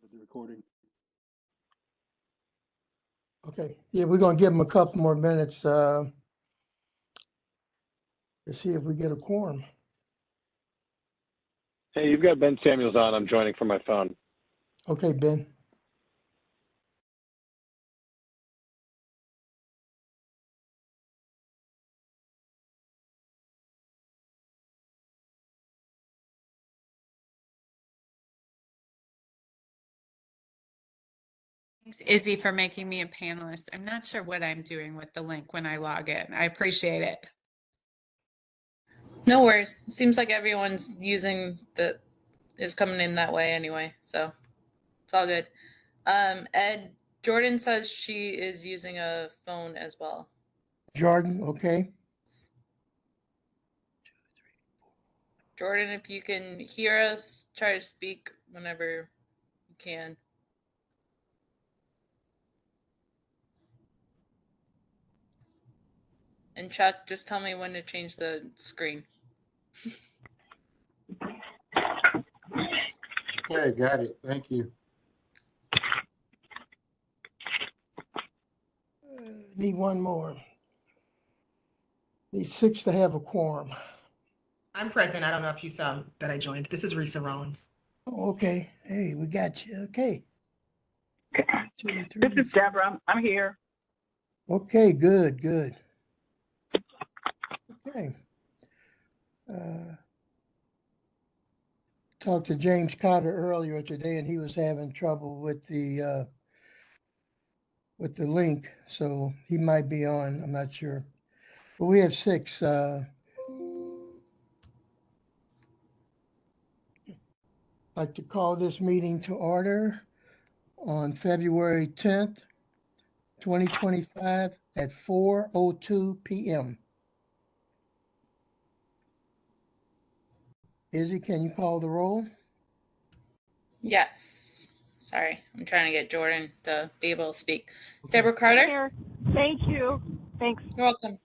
with the recording. Okay, yeah, we're gonna give them a couple more minutes to see if we get a quorum. Hey, you've got Ben Samuels on. I'm joining from my phone. Okay, Ben. Thanks, Izzy, for making me a panelist. I'm not sure what I'm doing with the link when I log in. I appreciate it. No worries. Seems like everyone's is coming in that way anyway, so it's all good. Ed, Jordan says she is using a phone as well. Jordan, okay. Jordan, if you can hear us, try to speak whenever you can. And Chuck, just tell me when to change the screen. Okay, got it. Thank you. Need one more. Need 6 to have a quorum. I'm present. I don't know if you saw that I joined. This is Risa Rollins. Oh, okay, hey, we got you, okay. Okay. 2, 3, This is Deborah. I'm here. Okay, good, good. Okay. Talked to James Cotter earlier today, and he was having trouble with the link, so he might be on. I'm not sure, but we have 6. Like to call this meeting to order on February 10th, 2025 at 4:02 p.m. Izzy, can you call the roll? Yes. Sorry, I'm trying to get Jordan to be able to speak. Okay. Deborah Carter? Here. Thank you. Thanks. You're welcome.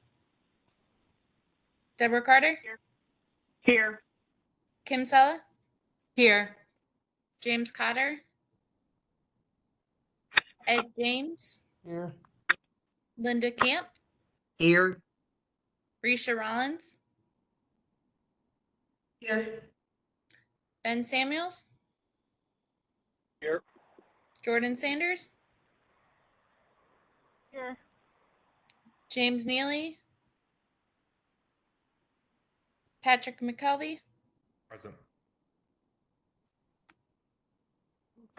Deborah Carter? Here. Kim Sella? Here. James Cotter? Ed James? Here. Linda Camp? Here. Risha Rollins? Here. Ben Samuels? Here. Jordan Sanders? Here. James Neely? Patrick McKelvey? Present.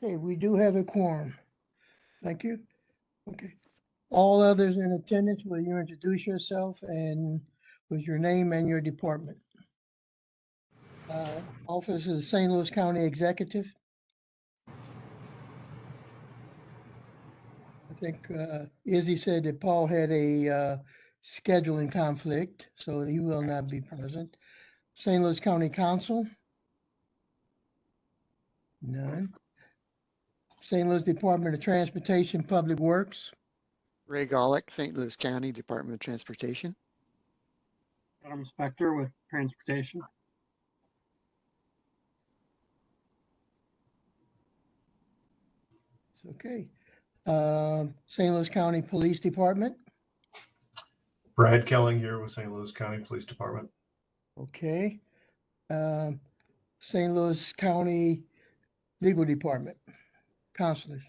Okay, we do have a quorum. Thank you. Okay. All others in attendance, will you introduce yourself and with your name and your department? Office of the St. Louis County Executive. I think Izzy said that Paul had a scheduling conflict, so he will not be present. St. Louis County Council. None. St. Louis Department of Transportation, Public Works. Ray Golick, St. Louis County Department of Transportation. Adam Spector with Transportation. It's okay. St. Louis County Police Department. Brad Kelling here with St. Louis County Police Department. Okay. St. Louis County Legal Department, counselors.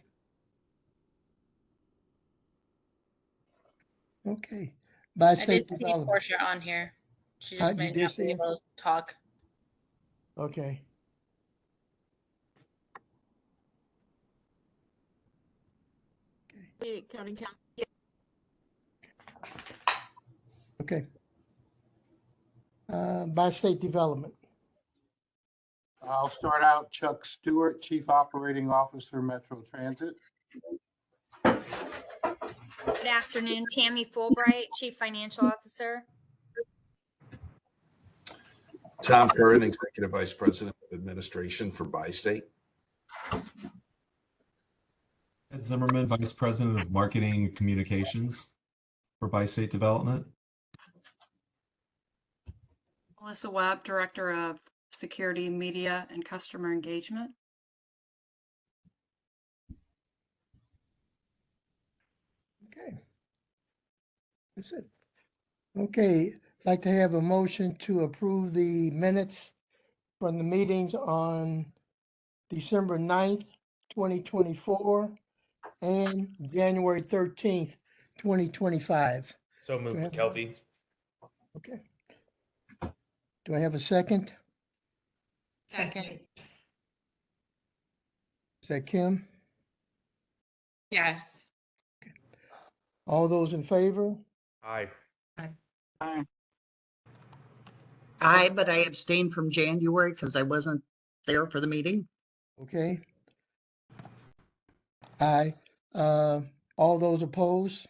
by I state did see development. Portia on here. She just You may did not see be her? able to talk. Okay. County Council. Okay. By state development. I'll start out Chuck Stewart, Chief Operating Officer, Metro Transit. Good afternoon, Tammy Fulbright, Chief Financial Officer. Tom Curran, Executive Vice President of Administration for Bi-State. Ed Zimmerman, Vice President of Marketing and Communications for Bi-State Development. Melissa Webb, Director of Security, Media, and Customer Engagement. That's it. Okay, I'd like to have a motion to approve the minutes from the meetings on December 9th, 2024 and January 13th, 2025. So Do I moved, have- McKelvey. Okay. Do I have a second? Second. Is that Kim? Yes. All those in favor? Aye. Aye. Aye, but I abstained from January because I wasn't there for the meeting. Okay. Aye. All those opposed?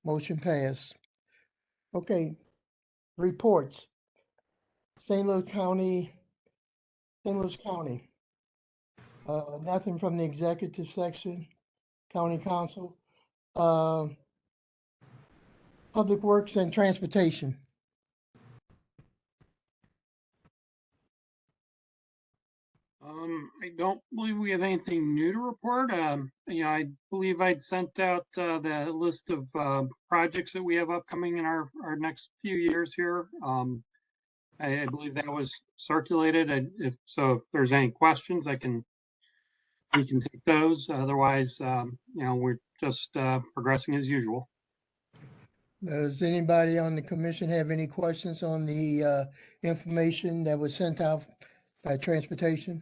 Motion passed. Okay, reports. St. Louis County. Nothing from the executive section, county council. Public Works and Transportation. I don't believe we have anything new to report. I believe I'd sent out the list of projects that we have upcoming in our next few years here. I believe that was circulated, and if there's any questions, we can take those. Otherwise, we're just progressing as usual. Does anybody on the commission have any questions on the information that was sent out by Transportation,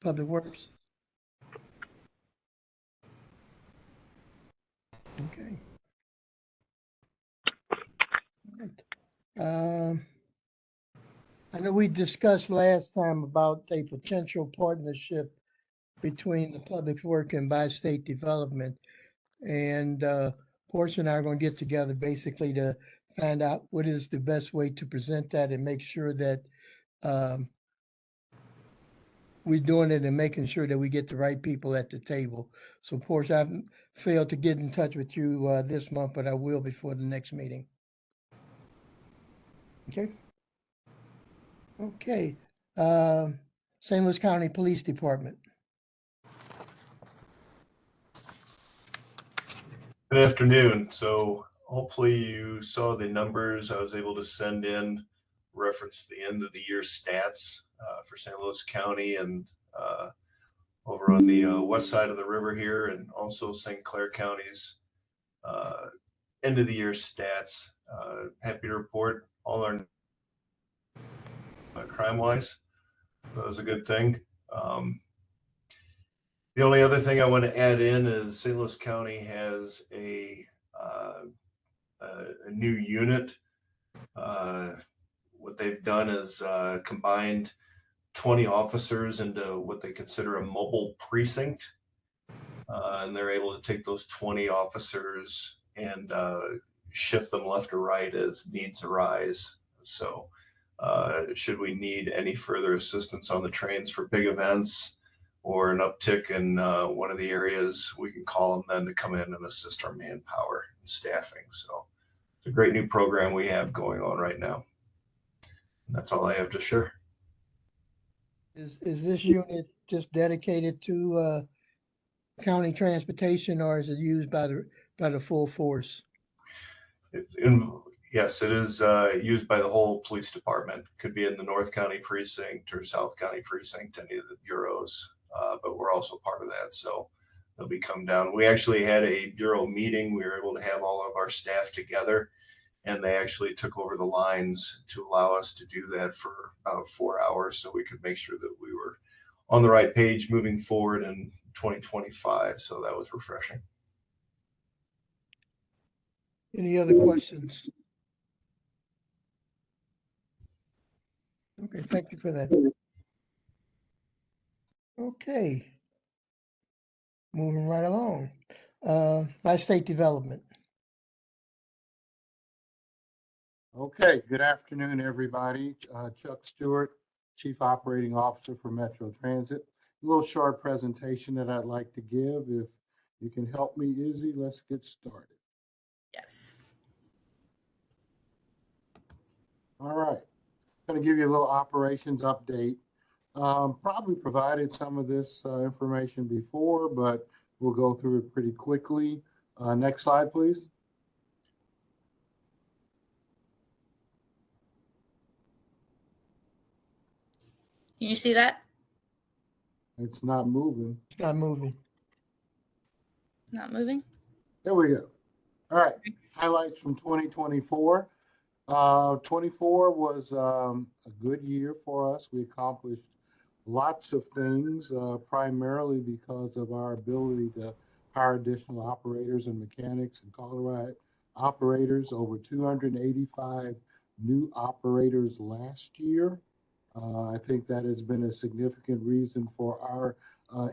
Public Works? Okay. All right. I know we discussed last time about a potential partnership between the Public Works and Bi-State Development. And Portia and I are going to get together basically to find out what is the best way to present that and make sure that we're doing it and making sure that we get the right people at the table. So Portia, I've failed to get in touch with you this month, but I will before the next meeting. Okay. Okay. St. Louis County Police Department. Good afternoon. So hopefully you saw the numbers I was able to send in reference to the end of the year stats for St. Louis County and over on the west side of the river here, and also St. Clair County's end of the year stats. Happy to report all our crime wise. That was a good thing. The only other thing I want to add in is St. Louis County has a new unit. What they've done is combined 20 officers into what they consider a mobile precinct. And they're able to take those 20 officers and shift them left or right as needs arise. So should we need any further assistance on the trains for big events or an uptick in one of the areas, we can call them then to come in and assist our manpower and staffing. So it's a great new program we have going on right now. And that's all I have to share. Is this unit just dedicated to county transportation, or is it used by the full force? Yes, it is used by the whole police department. Could be in the North County precinct or South County precinct, any of the bureaus, but we're also part of that. So they'll be come down. We actually had a bureau meeting. We were able to have all of our staff together, and they actually took over the lines to allow us to do that for about 4 hours so we could make sure that we were on the right page moving forward in 2025. So that was refreshing. Any other questions? Okay, thank you for that. Okay. Moving right along. Bi-State Development. Okay, good afternoon, everybody. Chuck Stewart, Chief Operating Officer for Metro Transit. A little short presentation that I'd like to give. If you can help me, Izzy, let's get started. Yes. All right. I'm going to give you a little operations update. Probably provided some of this information before, but we'll go through it pretty quickly. Next slide, please. Can you see that? It's not moving. It's not moving. Not moving? There we go. All right. Highlights from 2024. 24 was a good year for us. We accomplished lots of things, primarily because of our ability to hire additional operators and mechanics and Colorado operators, over 285 new operators last year. I think that has been a significant reason for our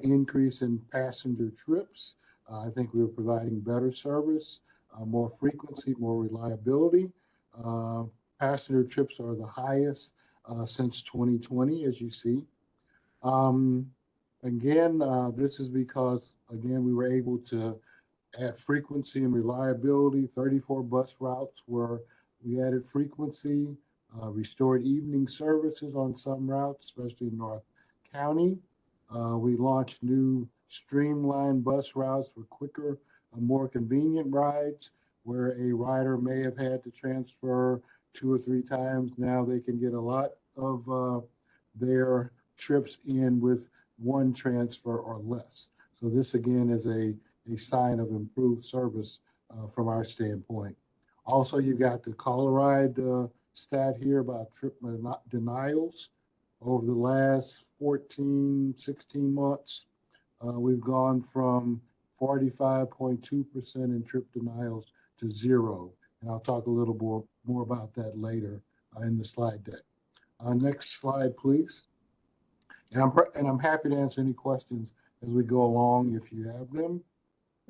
increase in passenger trips. I think we're providing better service, more frequency, more reliability. Passenger trips are the highest since 2020, as you see. Again, this is because, again, we were able to add frequency and reliability. 34 bus routes where we added frequency, restored evening services on some routes, especially in North County. We launched new streamlined bus routes for quicker, more convenient rides, where a rider may have had to transfer 2 or 3 times. Now they can get a lot of their trips in with one transfer or less. So this again is a sign of improved service from our standpoint. Also, you got the Colorado stat here about trip denials. Over the last 14, 16 months, we've gone from 45.2% in trip denials to 0. And I'll talk a little more about that later in the slide deck. Next slide, please. And I'm happy to answer any questions as we go along if you have them.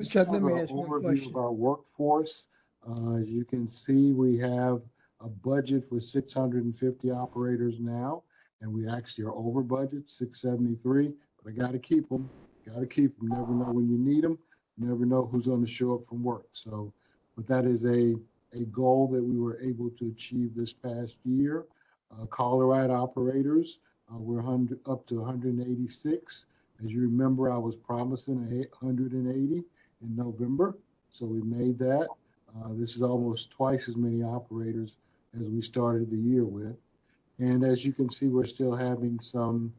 Chuck, let me ask one Overview question. of our workforce. As you can see, we have a budget for 650 operators now, and we actually are over budget, 673, but I got to keep them. Got to keep them. Never know when you need them. Never know who's going to show up from work. So, but that is a goal that we were able to achieve this past year. Colorado operators, we're up to 186. As you remember, I was promising 180 in November, so we made that. This is almost twice as many operators as we started the year with. And as you can see, we're still having some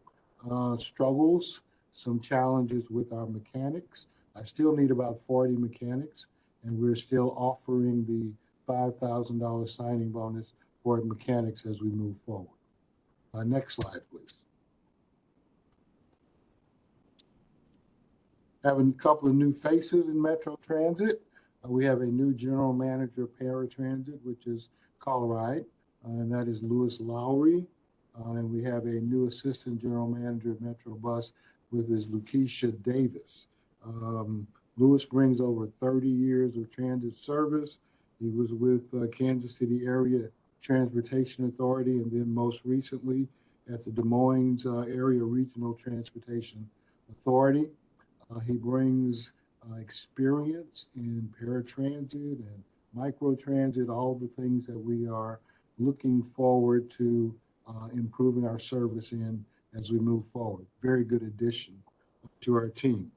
struggles, some challenges with our mechanics. I still need about 40 mechanics, and we're still offering the $5,000 signing bonus for mechanics as we move forward. Next slide, please. Having a couple of new faces in Metro Transit. We have a new general manager of paratransit, which is Colorado, and that is Lewis Lowry. And we have a new assistant general manager of Metro Bus with is Lakeisha Davis. Lewis brings over 30 years of transit service. He was with Kansas City Area Transportation Authority, and then most recently at the Des Moines Area Regional Transportation Authority. He brings experience in paratransit and microtransit, all the things that we are looking forward to improving our service in as we move forward. Very good addition to our team.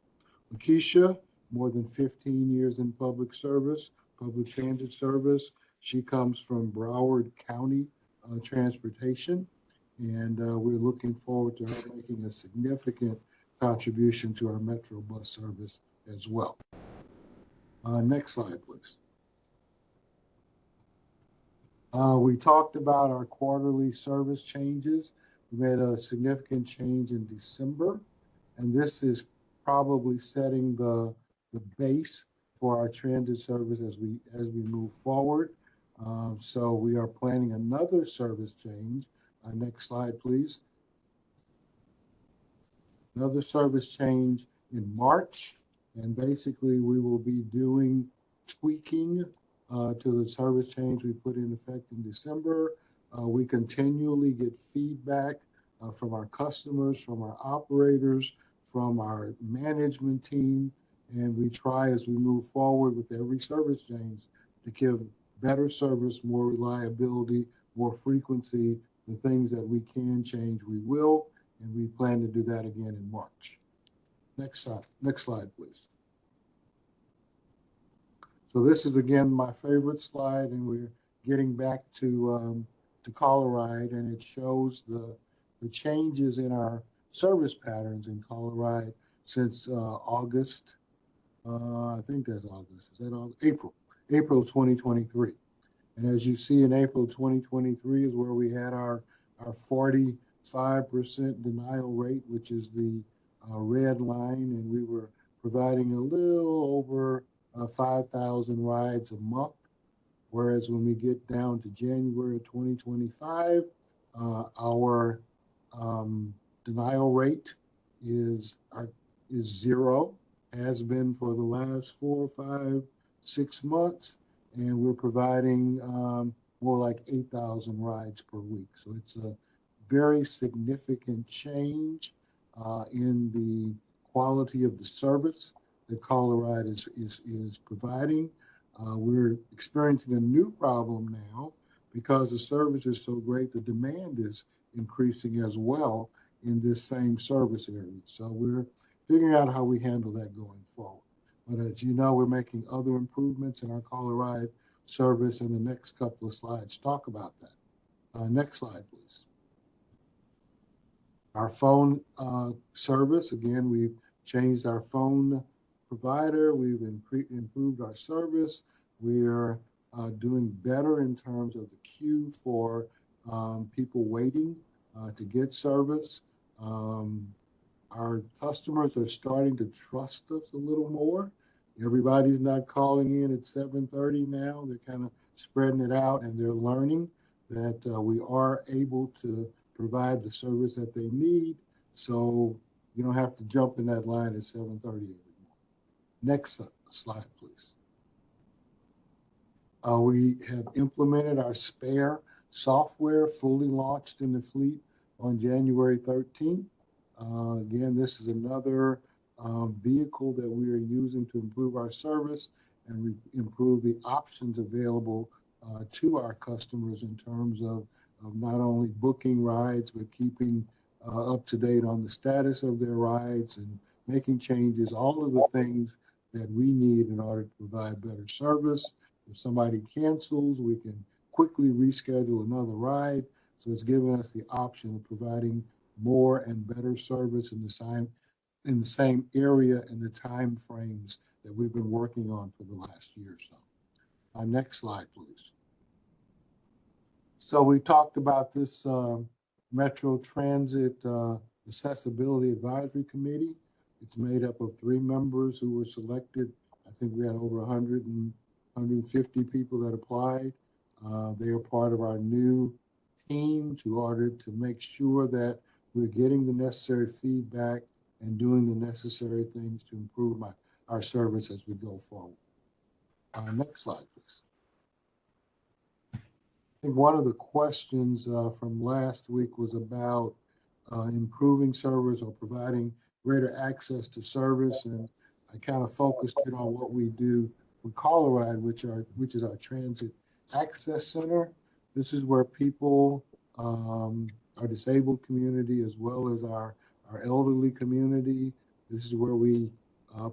Lakeisha, more than 15 years in public service, public transit service. She comes from Broward County Transportation, and we're looking forward to her making a significant contribution to our Metro bus service as well. Next slide, please. We talked about our quarterly service changes. We made a significant change in December, and this is probably setting the base for our transit service as we move forward. So we are planning another service change. Next slide, please. Another service change in March, and basically we will be doing tweaking to the service change we put in effect in December. We continually get feedback from our customers, from our operators, from our management team, and we try as we move forward with every service change to give better service, more reliability, more frequency. The things that we can change, we will, and we plan to do that again in March. Next slide, please. So this is again my favorite slide, and we're getting back to Coloride, and it shows the changes in our service patterns in Coloride since August. I think that's August. Is that August? April 2023. And as you see, in April 2023 is where we had our 45% denial rate, which is the red line, and we were providing a little over 5,000 rides a month. Whereas when we get down to January of 2025, our denial rate is zero, has been for the last 4, 5, 6 months, and we're providing more like 8,000 rides per week. So it's a very significant change in the quality of the service that Coloride is providing. We're experiencing a new problem now because the service is so great, the demand is increasing as well in this same service area. So we're figuring out how we handle that going forward. But as you know, we're making other improvements in our Coloride service, and the next couple of slides talk about that. Next slide, please. Our phone service, again, we've changed our phone provider. We've improved our service. We're doing better in terms of the queue for people waiting to get service. Our customers are starting to trust us a little more. Everybody's not calling in at 7:30 now. They're kind of spreading it out, and they're learning that we are able to provide the service that they need. So you don't have to jump in that line at 7:30 anymore. Next slide, please. We have implemented our spare software, fully launched in the fleet on January 13th. Again, this is another vehicle that we are using to improve our service and improve the options available to our customers in terms of not only booking rides, but keeping up to date on the status of their rides and making changes, all of the things that we need in order to provide better service. If somebody cancels, we can quickly reschedule another ride. So it's giving us the option of providing more and better service in the same area and the time frames that we've been working on for the last year or so. Next slide, please. So we talked about this Metro Transit Accessibility Advisory Committee. It's made up of 3 members who were selected. I think we had over 150 people that applied. They are part of our new team in order to make sure that we're getting the necessary feedback and doing the necessary things to improve our service as we go forward. Next slide, please. I think one of the questions from last week was about improving service or providing greater access to service, and I kind of focused it on what we do with Coloride, which is our Transit Access Center. This is where people, our disabled community, as well as our elderly community, this is where we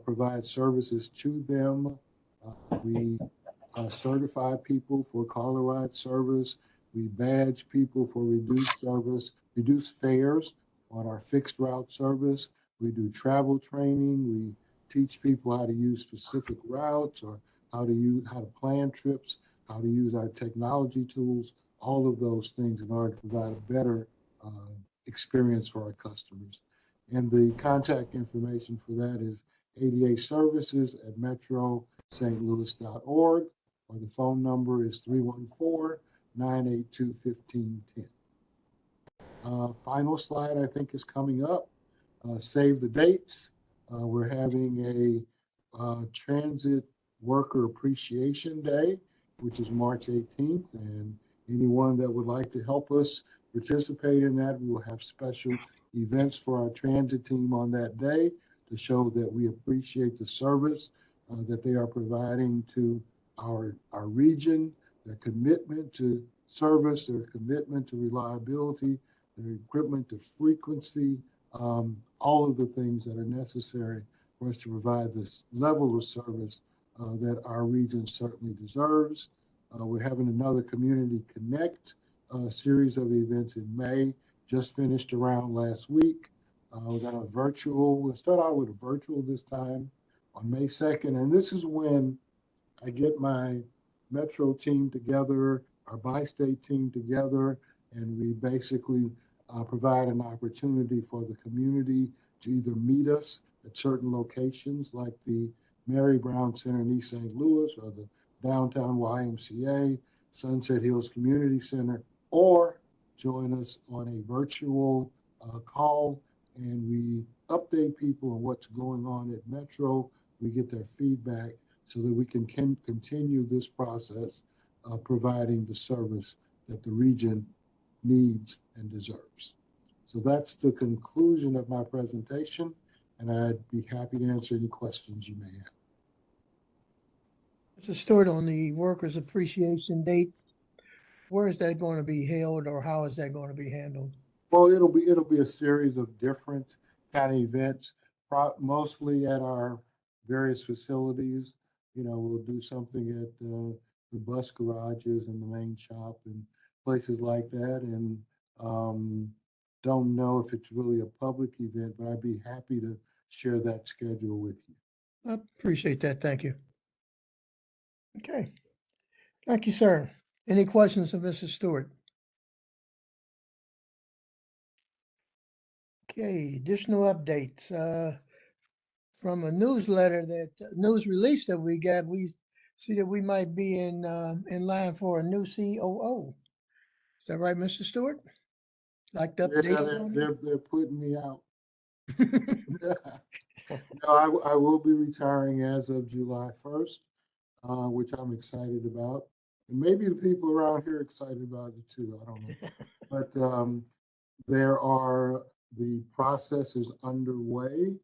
provide services to them. We certify people for Coloride service. We badge people for reduced fares on our fixed route service. We do travel training. We teach people how to use specific routes or how to plan trips, how to use our technology tools, all of those things in order to provide a better experience for our customers. And the contact information for that is ADA services at metrostlouis.org, or the phone number is 314-982-1510. Final slide, I think, is coming up. Save the dates. We're having a Transit Worker Appreciation Day, which is March 18th, and anyone that would like to help us participate in that, we will have special events for our transit team on that day to show that we appreciate the service that they are providing to our region, their commitment to service, their commitment to reliability, the equipment, the frequency, all of the things that are necessary for us to provide this level of service that our region certainly deserves. We're having another Community Connect series of events in May, just finished around last week. We're going to virtual, we'll start out with a virtual this time on May 2nd. And this is when I get my Metro team together, our bi-state team together, and we basically provide an opportunity for the community to either meet us at certain locations like the Mary Brown Center in East St. Louis or the downtown YMCA, Sunset Hills Community Center, or join us on a virtual call, and we update people on what's going on at Metro. We get their feedback so that we can continue this process of providing the service that the region needs and deserves. So that's the conclusion of my presentation, and I'd be happy to answer any questions you may have. Mr. Stewart, on the Workers' Appreciation Date, where is that going to be held, or how is that going to be handled? Well, it'll be a series of different kind of events, mostly at our various facilities. You know, we'll do something at the bus garages and the main shop and places like that. And don't know if it's really a public event, but I'd be happy to share that schedule with you. I appreciate that. Thank you. Okay. Thank you, sir. Any questions of Mrs. Stewart? Okay, additional updates. From a newsletter news release that we got, we see that we might be in line for a new COO. Is that right, Mr. Stewart? Like the update? Yeah, they're putting me out. No, I will be retiring as of July 1st, which I'm excited about. And maybe the people around here are excited about it too. I don't know. But the process is underway.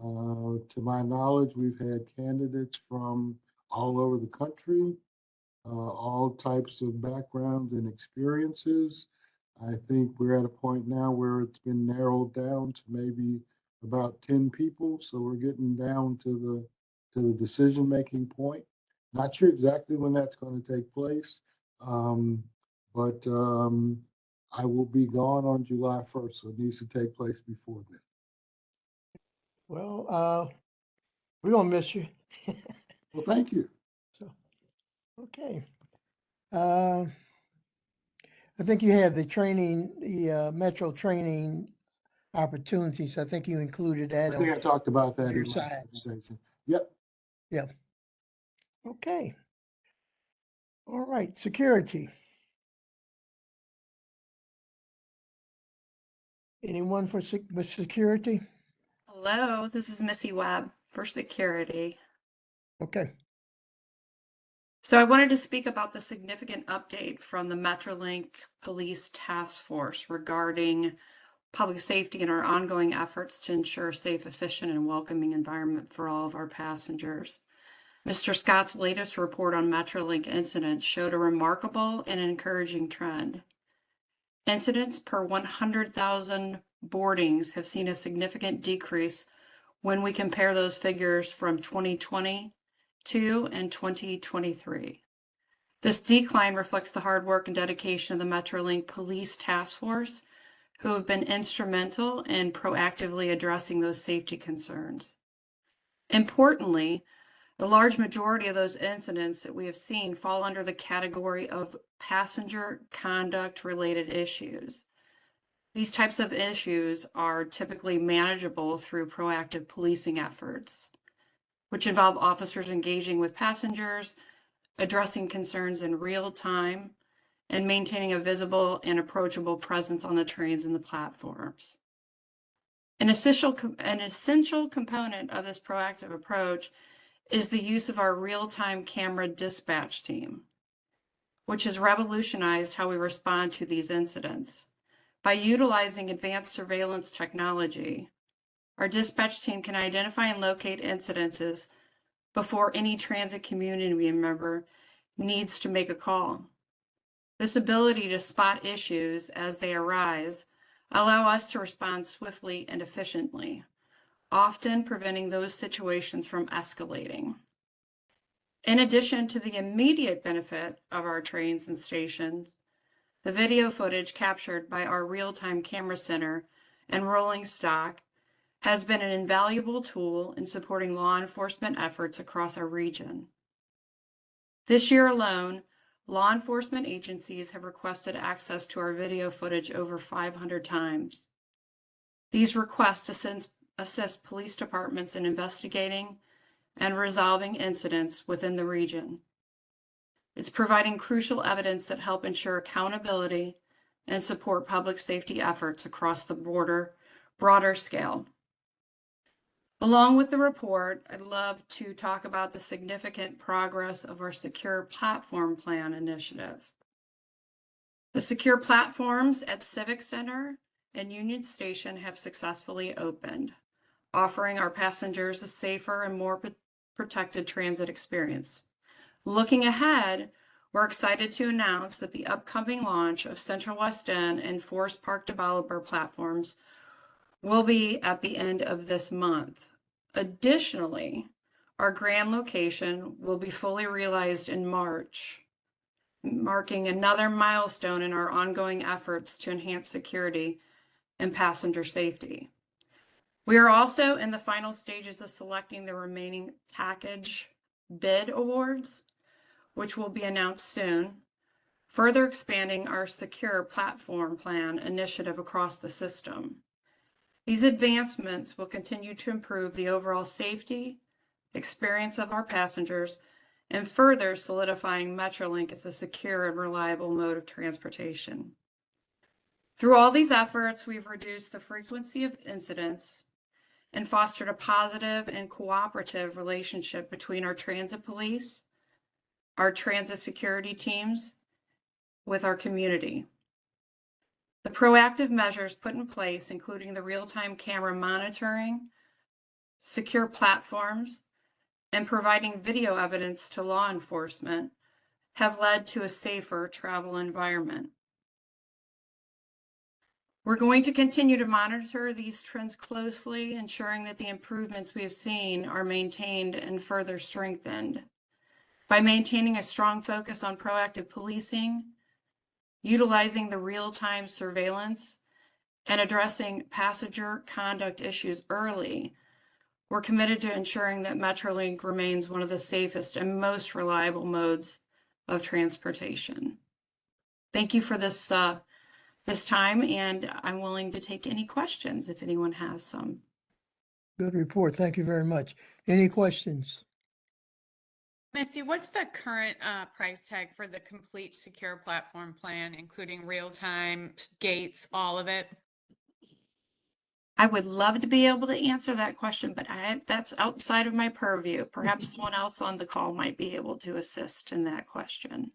To my knowledge, we've had candidates from all over the country, all types of backgrounds and experiences. I think we're at a point now where it's been narrowed down to maybe about 10 people. So we're getting down to the decision-making point. Not sure exactly when that's going to take place, but I will be gone on July 1st, so it needs to take place before then. Well, we're going to miss you. Well, thank you. So, okay. I think you have the training, the Metro training opportunities. I think you included that. I think I talked about that your in my sides. presentation. Yep. Yep. Okay. All right. Security. Anyone for with security? Hello, this is Missy Webb for security. Okay. So I wanted to speak about the significant update from the Metrolink Police Task Force regarding public safety and our ongoing efforts to ensure a safe, efficient, and welcoming environment for all of our passengers. Mr. Scott's latest report on Metrolink incidents showed a remarkable and encouraging trend. Incidents per 100,000 boardings have seen a significant decrease when we compare those figures from 2022 and 2023. This decline reflects the hard work and dedication of the Metrolink Police Task Force, who have been instrumental in proactively addressing those safety concerns. Importantly, the large majority of those incidents that we have seen fall under the category of passenger conduct related issues. These types of issues are typically manageable through proactive policing efforts, which involve officers engaging with passengers, addressing concerns in real time, and maintaining a visible and approachable presence on the trains and the platforms. An essential component of this proactive approach is the use of our real-time camera dispatch team, which has revolutionized how we respond to these incidents. By utilizing advanced surveillance technology, our dispatch team can identify and locate incidences before any transit community member needs to make a call. This ability to spot issues as they arise allow us to respond swiftly and efficiently, often preventing those situations from escalating. In addition to the immediate benefit of our trains and stations, the video footage captured by our real-time camera center and rolling stock has been an invaluable tool in supporting law enforcement efforts across our region. This year alone, law enforcement agencies have requested access to our video footage over 500 times. These requests assist police departments in investigating and resolving incidents within the region. It's providing crucial evidence that help ensure accountability and support public safety efforts across the broader scale. Along with the report, I'd love to talk about the significant progress of our Secure Platform Plan initiative. The secure platforms at Civic Center and Union Station have successfully opened, offering our passengers a safer and more protected transit experience. Looking ahead, we're excited to announce that the upcoming launch of Central West End and Forest Park developer platforms will be at the end of this month. Additionally, our grand location will be fully realized in March, marking another milestone in our ongoing efforts to enhance security and passenger safety. We are also in the final stages of selecting the remaining package bid awards, which will be announced soon, further expanding our Secure Platform Plan initiative across the system. These advancements will continue to improve the overall safety, experience of our passengers, and further solidifying Metrolink as a secure and reliable mode of transportation. Through all these efforts, we've reduced the frequency of incidents and fostered a positive and cooperative relationship between our transit police, our transit security teams, with our community. The proactive measures put in place, including the real-time camera monitoring, secure platforms, and providing video evidence to law enforcement, have led to a safer travel environment. We're going to continue to monitor these trends closely, ensuring that the improvements we have seen are maintained and further strengthened. By maintaining a strong focus on proactive policing, utilizing the real-time surveillance, and addressing passenger conduct issues early, we're committed to ensuring that Metrolink remains one of the safest and most reliable modes of transportation. Thank you for this time, and I'm willing to take any questions if anyone has some. Good report. Thank you very much. Any questions? Misty, what's the current price tag for the complete secure platform plan, including real-time, gates, all of it? I would love to be able to answer that question, but that's outside of my purview. Perhaps someone else on the call might be able to assist in that question.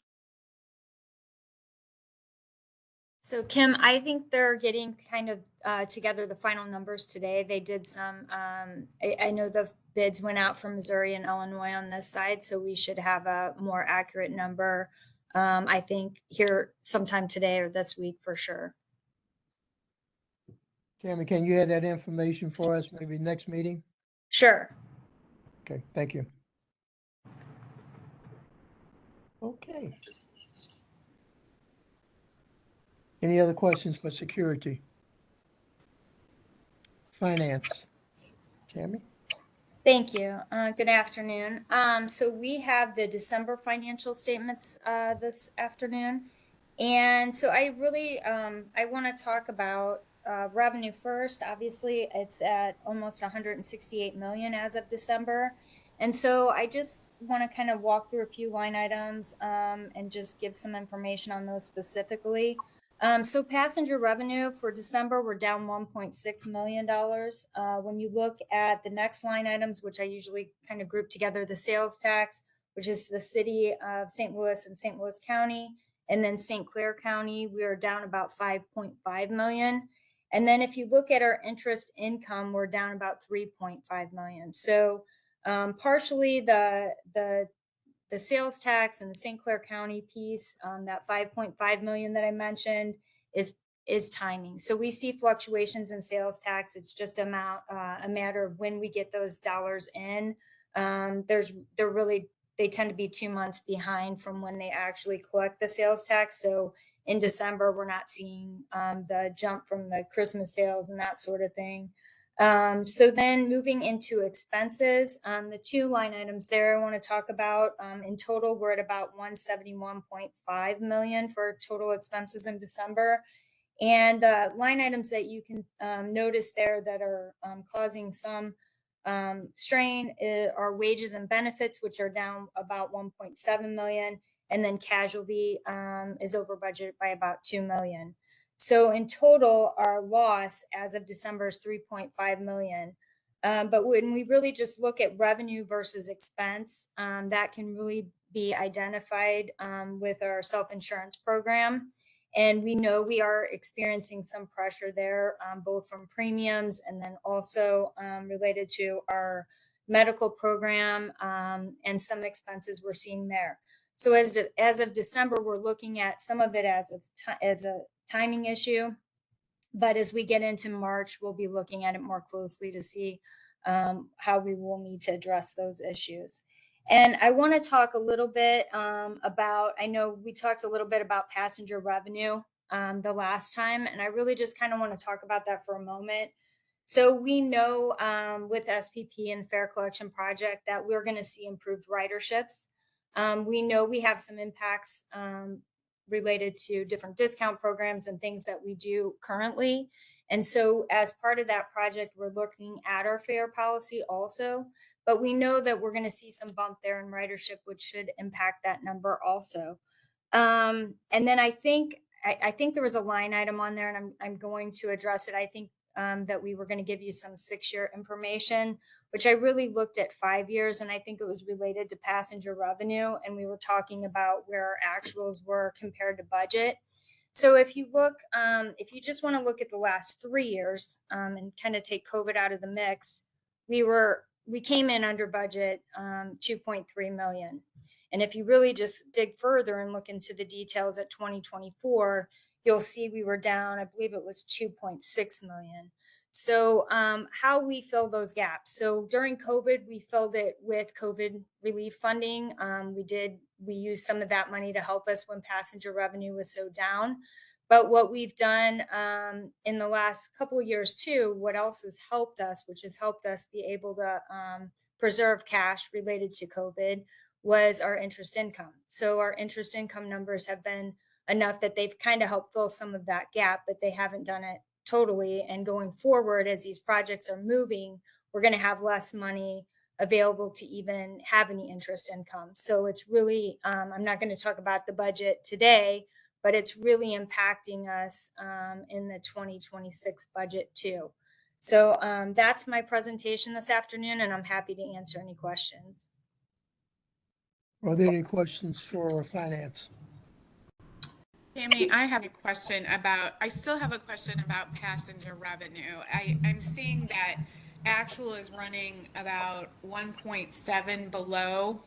So Kim, I think they're getting kind of together the final numbers today. They did some, I know the bids went out from Missouri and Illinois on this side, so we should have a more accurate number, I think, here sometime today or this week for sure. Tammy, can you add that information for us, maybe next meeting? Sure. Okay, thank you. Okay. Any other questions for security? Finance. Tammy? Thank you. Good afternoon. So we have the December financial statements this afternoon. And so I really, I want to talk about revenue first. Obviously, it's at almost 168 million as of December. And so I just want to kind of walk through a few line items and just give some information on those specifically. So passenger revenue for December, we're down $1.6 million. When you look at the next line items, which I usually kind of group together, the sales tax, which is the city of St. Louis and St. Louis County, and then St. Clair County, we are down about 5.5 million. And then if you look at our interest income, we're down about 3.5 million. So partially the sales tax and the St. Clair County piece, that 5.5 million that I mentioned, is is timing. So we see fluctuations in sales tax. It's just a matter of when we get those dollars in. They tend to be 2 months behind from when they actually collect the sales tax. So in December, we're not seeing the jump from the Christmas sales and that sort of thing. So then moving into expenses, the 2 line items there I want to talk about. In total, we're at about 171.5 million for total expenses in December. And the line items that you can notice there that are causing some strain are wages and benefits, which are down about 1.7 million. And then casualty is over budget by about 2 million. So in total, our loss as of December is 3.5 million. But when we really just look at revenue versus expense, that can really be identified with our self-insurance program. And we know we are experiencing some pressure there, both from premiums and then also related to our medical program and some expenses we're seeing there. So as of December, we're looking at some of it as a timing issue. But as we get into March, we'll be looking at it more closely to see how we will need to address those issues. And I want to talk a little bit about, I know we talked a little bit about passenger revenue the last time, and I really just kind of want to talk about that for a moment. So we know with SPP and the Fare Collection Project that we're going to see improved riderships. We know we have some impacts related to different discount programs and things that we do currently. And so as part of that project, we're looking at our fare policy also. But we know that we're going to see some bump there in ridership, which should impact that number also. And then I think there was a line item on there, and I'm going to address it. I think that we were going to give you some 6-year information, which I really looked at 5 years, and I think it was related to passenger revenue. And we were talking about where our actuals were compared to budget. So if you look, if you just want to look at the last 3 years and kind of take COVID out of the mix, we came in under budget 2.3 million. And if you really just dig further and look into the details at 2024, you'll see we were down, I believe it was 2.6 million. So how we fill those gaps. So during COVID, we filled it with COVID relief funding. We used some of that money to help us when passenger revenue was so down. But what we've done in the last couple of years too, what else has helped us, which has helped us be able to preserve cash related to COVID, was our interest income. So our interest income numbers have been enough that they've kind of helped fill some of that gap, but they haven't done it totally. And going forward, as these projects are moving, we're going to have less money available to even have any interest income. So it's really, I'm not going to talk about the budget today, but it's really impacting us in the 2026 budget too. So that's my presentation this afternoon, and I'm happy to answer any questions. Are there any questions for finance? Tammy, I still have a question about passenger revenue. I'm seeing that actual is running about 1.7 below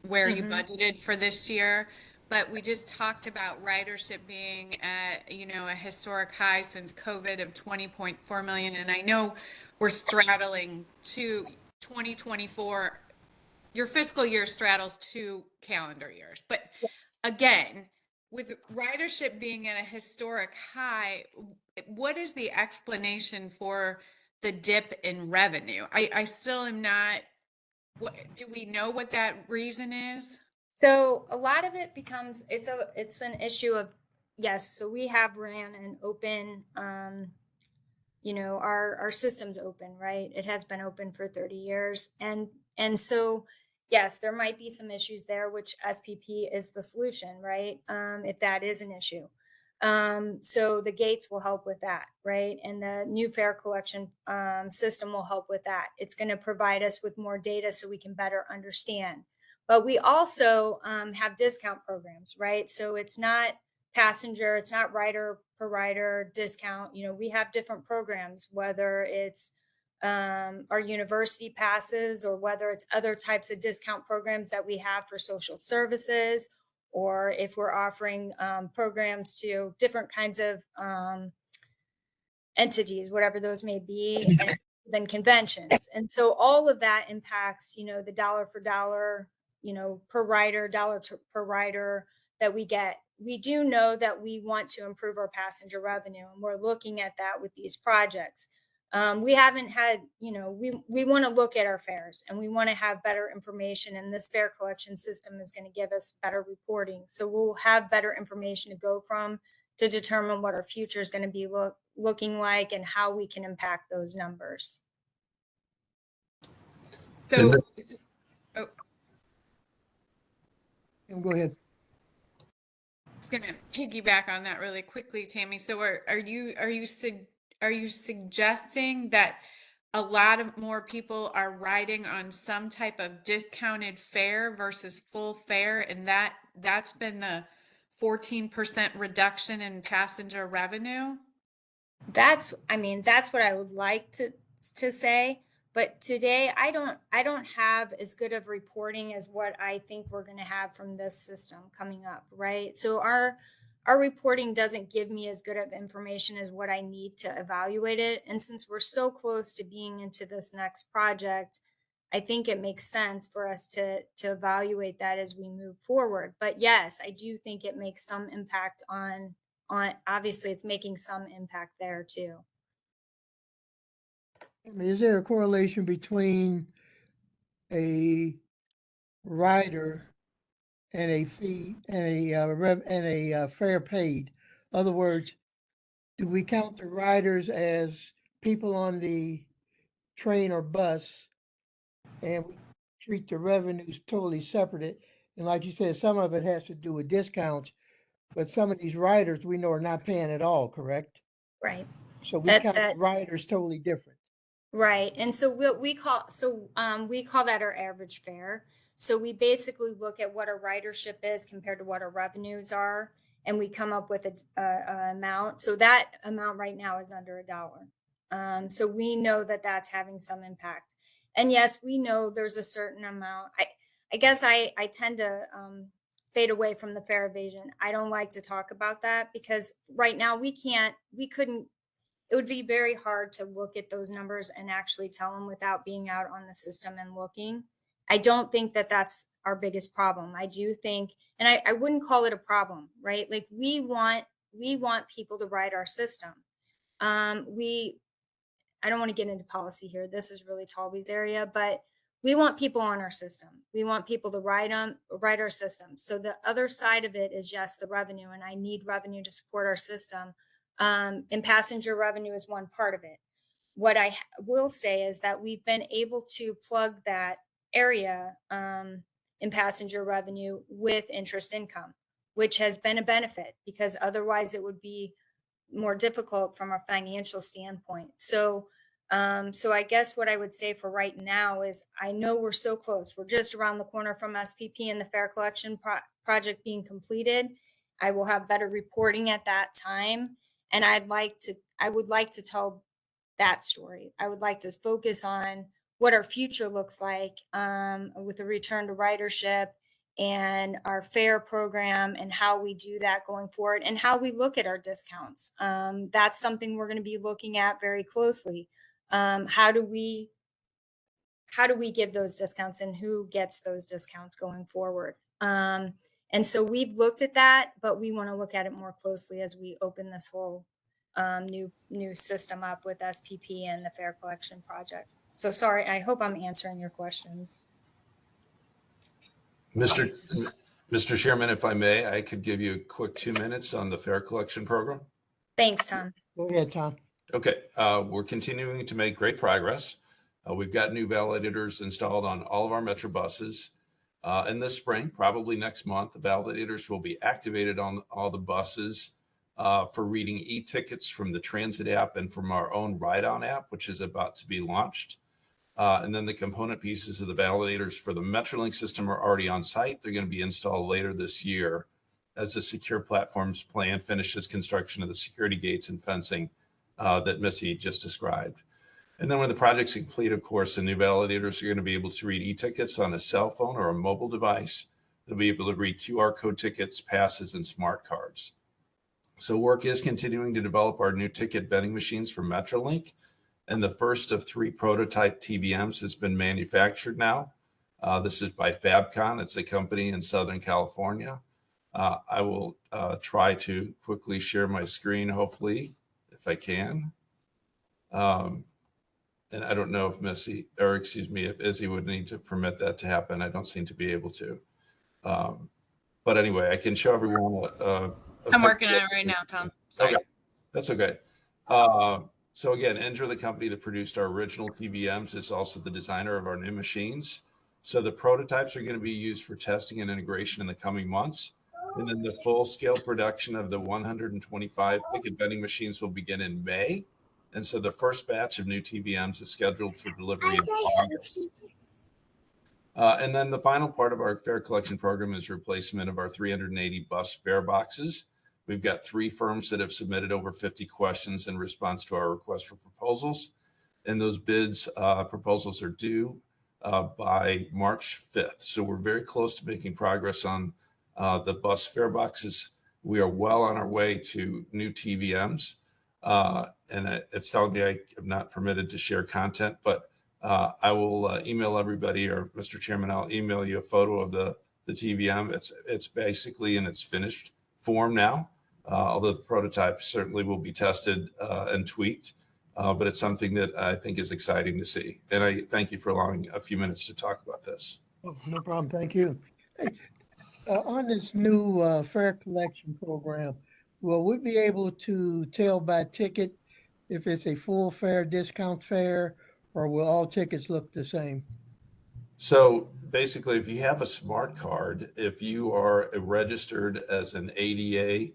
where you budgeted for this year. But we just talked about ridership being at, a historic high since COVID of 20.4 million. And I know we're straddling to 2024. Your fiscal year straddles 2 calendar years. But again, with ridership being at a historic high, what is the explanation for the dip in revenue? I still am not, do we know what that reason is? So a lot of it becomes, it's an issue of, yes, so we have ran an open, our system's open, right? It has been open for 30 years. And so, yes, there might be some issues there, which SPP is the solution, right? If that is an issue. So the gates will help with that, right? And the new fare collection system will help with that. It's going to provide us with more data so we can better understand. But we also have discount programs, right? So it's not passenger, it's not rider per rider discount. We have different programs, whether it's our university passes or whether it's other types of discount programs that we have for social services or if we're offering programs to different kinds of entities, whatever those may be, and then conventions. And so all of that impacts, the dollar for dollar, per rider, per rider that we get. We do know that we want to improve our passenger revenue, and we're looking at that with these projects. We haven't had, we want to look at our fares, and we want to have better information, and this fare collection system is going to give us better reporting. So we'll have better information to go from to determine what our future is going to be looking like and how we can impact those numbers. So, Go ahead. I was gonna piggyback on that really quickly, Tammy. So are you suggesting that a lot of more people are riding on some type of discounted fare versus full fare, and that's been the 14% reduction in passenger revenue? That's what I would like to say. But today I don't have as good of reporting as what I think we're going to have from this system coming up, right? So our reporting doesn't give me as good of information as what I need to evaluate it. And since we're so close to being into this next project, I think it makes sense for us to evaluate that as we move forward. But yes, I do think it makes some impact on obviously it's making some impact there too. Is there a correlation between a rider and a fee and a fare paid? In other words, do we count the riders as people on the train or bus, and we treat the revenues totally separate? And like you said, some of it has to do with discounts, but some of these riders we know are not paying at all, correct? Right. So we count the riders totally different. Right. And so we call that our average fare. So we basically look at what our ridership is compared to what our revenues are, and we come up with a amount. So that amount right now is under $1. So we know that that's having some impact. And yes, we know there's a certain amount. I guess I tend to fade away from the fare evasion. I don't like to talk about that because right now it would be very hard to look at those numbers and actually tell them without being out on the system and looking. I don't think that that's our biggest problem. I do think, and I wouldn't call it a problem, right? Like we want people to ride our system. I don't want to get into policy here. This is really Talby's area, but we want people on our system. We want people to ride our system. So the other side of it is yes, the revenue, and I need revenue to support our system. And passenger revenue is one part of it. What I will say is that we've been able to plug that area in passenger revenue with interest income, which has been a benefit because otherwise it would be more difficult from a financial standpoint. So I guess what I would say for right now is I know we're so close. We're just around the corner from SPP and the fare collection project being completed. I will have better reporting at that time. And I would like to tell that story. I would like to focus on what our future looks like with a return to ridership and our fare program and how we do that going forward and how we look at our discounts. That's something we're going to be looking at very closely. How do we give those discounts and who gets those discounts going forward? And so we've looked at that, but we want to look at it more closely as we open this whole new system up with SPP and the fare collection project. So sorry, I hope I'm answering your questions. Mr. Chairman, if I may, I could give you a quick 2 minutes on the fare collection program. Thanks, Tom. Go ahead, Tom. Okay, we're continuing to make great progress. We've got new validators installed on all of our Metro buses. In this spring, probably next month, the validators will be activated on all the buses for reading e-tickets from the transit app and from our own ride-on app, which is about to be launched. And then the component pieces of the validators for the Metrolink system are already on site. They're going to be installed later this year as the Secure Platforms Plan finishes construction of the security gates and fencing that Missy just described. And then when the project's complete, of course, the new validators are going to be able to read e-tickets on a cell phone or a mobile device they'll be able to read QR code tickets, passes, and smart cards. So work is continuing to develop our new ticket vending machines for Metrolink, and the first of 3 prototype TVMs has been manufactured now. This is by Fabcon. It's a company in Southern California. I will try to quickly share my screen, hopefully, if I can. And I don't know if if Izzy would need to permit that to happen. I don't seem to be able to. But anyway, I can show everyone. I'm working on it right now, Tom. Sorry. Okay, that's okay. So again, Indra, the company that produced our original TVMs, is also the designer of our new machines. So the prototypes are going to be used for testing and integration in the coming months. And then the full-scale production of the 125 ticket vending machines will begin in May. And so the first batch of new TVMs is scheduled for delivery in August. And then the final part of our fare collection program is replacement of our 380 bus fare boxes. We've got 3 firms that have submitted over 50 questions in response to our request for proposals. And those proposals are due by March 5th. So we're very close to making progress on the bus fare boxes. We are well on our way to new TVMs. And it's telling me I am not permitted to share content, but I will email everybody, or Mr. Chairman, I'll email you a photo of the TVM. It's basically in its finished form now, although the prototype certainly will be tested and tweaked, but it's something that I think is exciting to see. And I thank you for allowing a few minutes to talk about this. Oh, no problem. Thank you. Hey, on this new fare collection program, will we be able to tell by ticket if it's a full fare, discount fare, or will all tickets look the same? So basically, if you have a smart card, if you are registered as an ADA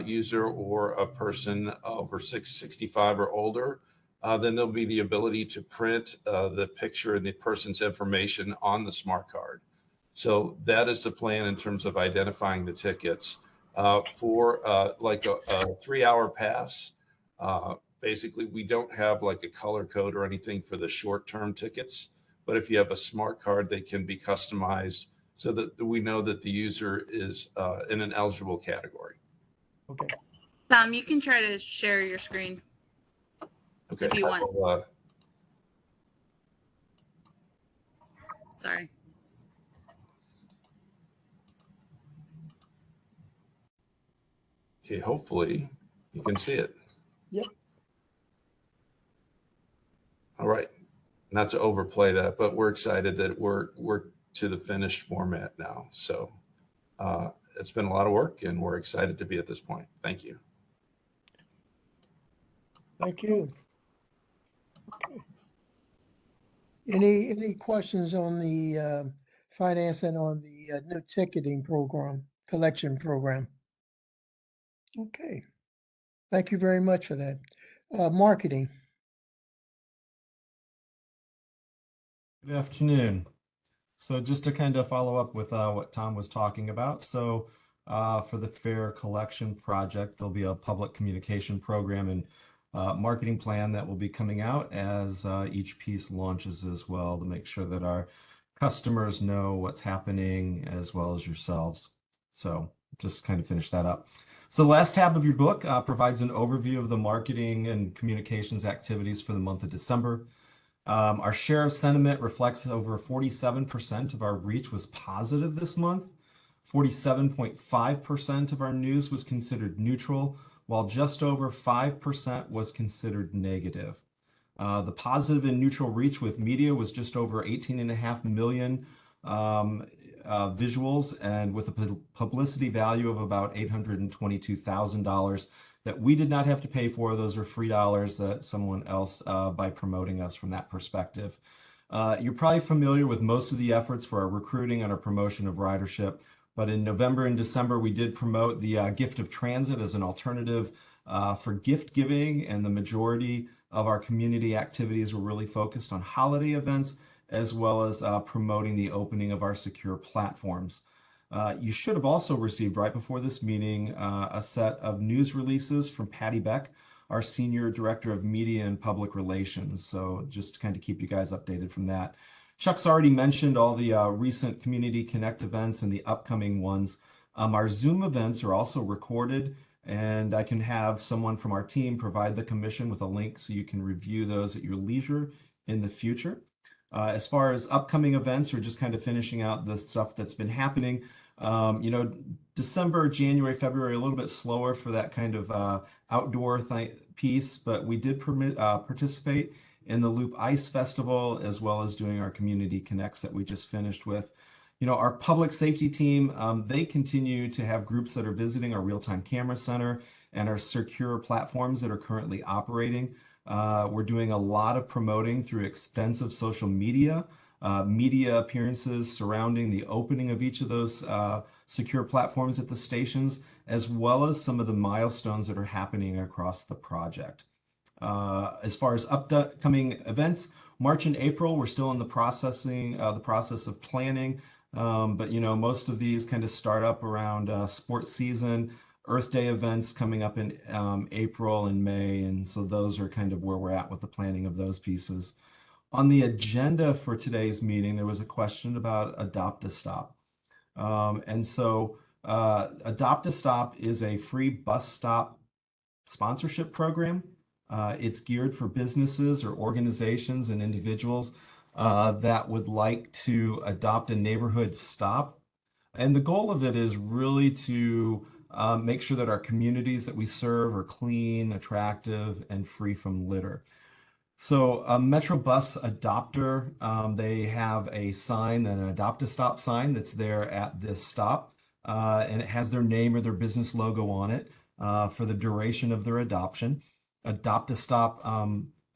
user or a person over 65 or older, then there'll be the ability to print the picture and the person's information on the smart card. So that is the plan in terms of identifying the tickets. For like a 3-hour pass, basically we don't have like a color code or anything for the short-term tickets, but if you have a smart card, they can be customized so that we know that the user is in an eligible category. Okay. Tom, you can try to share your screen. Okay. If you want. Sorry. Okay, hopefully you can see it. Yep. All right. Not to overplay that, but we're excited that we're to the finished format now. So it's been a lot of work and we're excited to be at this point. Thank you. Thank you. Okay. Any questions on the financing on the new ticketing program, collection program? Okay. Thank you very much for that. Marketing. Good afternoon. So just to kind of follow up with what Tom was talking about. So for the fare collection project, there'll be a public communication program and marketing plan that will be coming out as each piece launches as well, to make sure that our customers know what's happening as well as yourselves. So just kind of finish that up. So the last tab of your book provides an overview of the marketing and communications activities for the month of December. Our share of sentiment reflects over 47% of our reach was positive this month. 47.5% of our news was considered neutral, while just over 5% was considered negative. The positive and neutral reach with media was just over 18.5 million visuals, and with a publicity value of about $822,000 that we did not have to pay for. Those are free dollars that someone else by promoting us from that perspective. You're probably familiar with most of the efforts for our recruiting and our promotion of ridership, but in November and December, we did promote the gift of transit as an alternative for gift giving, and the majority of our community activities were really focused on holiday events, as well as promoting the opening of our secure platforms. You should have also received right before this meeting a set of news releases from Patty Beck, our Senior Director of Media and Public Relations. So just to kind of keep you guys updated from that. Chuck's already mentioned all the recent Community Connect events and the upcoming ones. Our Zoom events are also recorded, and I can have someone from our team provide the commission with a link so you can review those at your leisure in the future. As far as upcoming events, or just kind of finishing out the stuff that's been happening, December, January, February, a little bit slower for that kind of outdoor piece, but we did participate in the Loop Ice Festival, as well as doing our Community Connects that we just finished with. Our public safety team, they continue to have groups that are visiting our real-time camera center and our secure platforms that are currently operating. We're doing a lot of promoting through extensive social media appearances surrounding the opening of each of those secure platforms at the stations, as well as some of the milestones that are happening across the project. As far as upcoming events, March and April, we're still in the process of planning. But most of these kind of start up around sports season, Earth Day events coming up in April and May. And so those are kind of where we're at with the planning of those pieces. On the agenda for today's meeting, there was a question about Adopt a Stop. And so Adopt a Stop is a free bus stop sponsorship program. It's geared for businesses or organizations and individuals that would like to adopt a neighborhood stop. And the goal of it is really to make sure that our communities that we serve are clean, attractive, and free from litter. So a Metro Bus adopter, they have a sign, an Adopt a Stop sign that's there at this stop, and it has their name or their business logo on it for the duration of their adoption. Adopt a Stop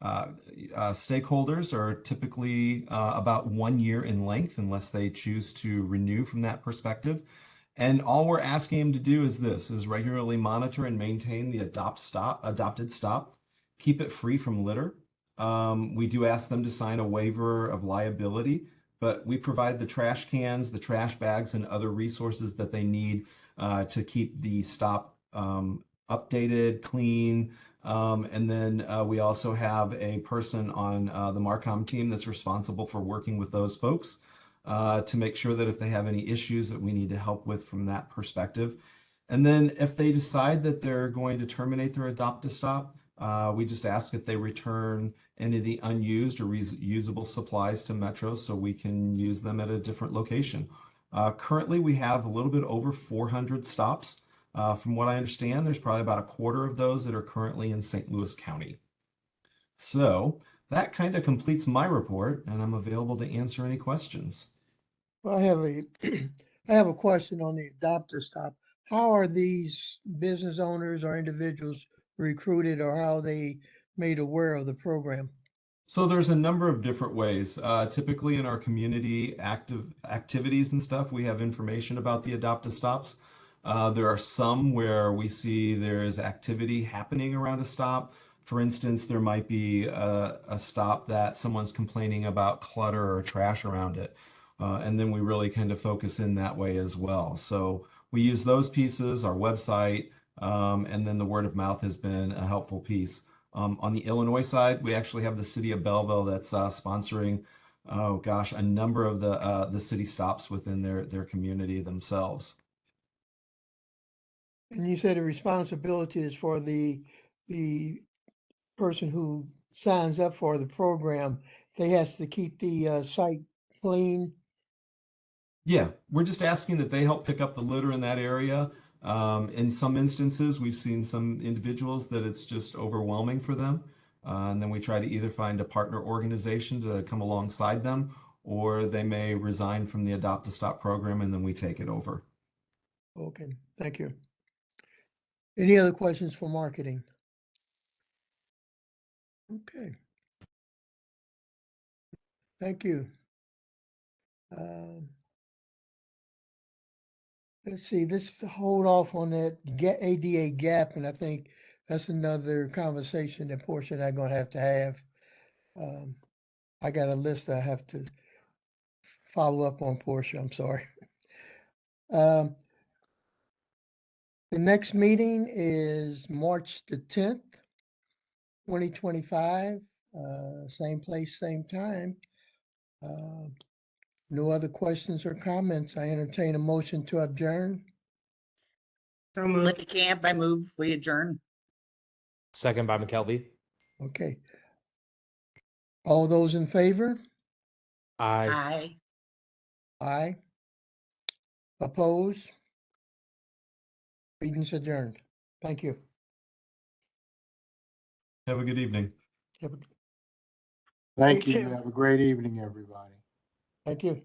stakeholders are typically about 1 year in length, unless they choose to renew from that perspective. And all we're asking them to do is regularly monitor and maintain the adopted stop, keep it free from litter. We do ask them to sign a waiver of liability, but we provide the trash cans, the trash bags, and other resources that they need to keep the stop updated, clean. And then we also have a person on the Marcom team that's responsible for working with those folks to make sure that if they have any issues that we need to help with from that perspective. And then if they decide that they're going to terminate their Adopt a Stop, we just ask that they return any of the unused or reusable supplies to Metro so we can use them at a different location. Currently, we have a little bit over 400 stops. From what I understand, there's probably about a quarter of those that are currently in St. Louis County. So that kind of completes my report, and I'm available to answer any questions. Well, I have a question on the Adopt a Stop. How are these business owners or individuals recruited, or how are they made aware of the program? So there's a number of different ways. Typically in our community activities and stuff, we have information about the Adopt a Stops. There are some where we see there's activity happening around a stop. For instance, there might be a stop that someone's complaining about clutter or trash around it. And then we really kind of focus in that way as well. So we use those pieces, our website, and then the word of mouth has been a helpful piece. On the Illinois side, we actually have the city of Belleville that's sponsoring, a number of the city stops within their community themselves. And you said the responsibility is for the person who signs up for the program. They has to keep the site clean. Yeah, we're just asking that they help pick up the litter in that area. In some instances, we've seen some individuals that it's just overwhelming for them. And then we try to either find a partner organization to come alongside them, or they may resign from the Adopt a Stop program and then we take it over. Okay, thank you. Any other questions for marketing? Okay. Thank you. Let's see, let's hold off on that ADA gap, and I think that's another conversation that Portia and I are going to have. I got a list I have to follow up on, Portia. I'm sorry. The next meeting is March the 10th, 2025, same place, same time. No other questions or comments. I entertain a motion to adjourn. So moved. Linda Camp, I move, we adjourn. Second by McKelvey. Okay. All those in favor? Aye. Aye. Aye. Oppose? Meeting's adjourned. Thank you. Have a good evening. Have a- Thank You you. too. Have a great evening, everybody. Thank you.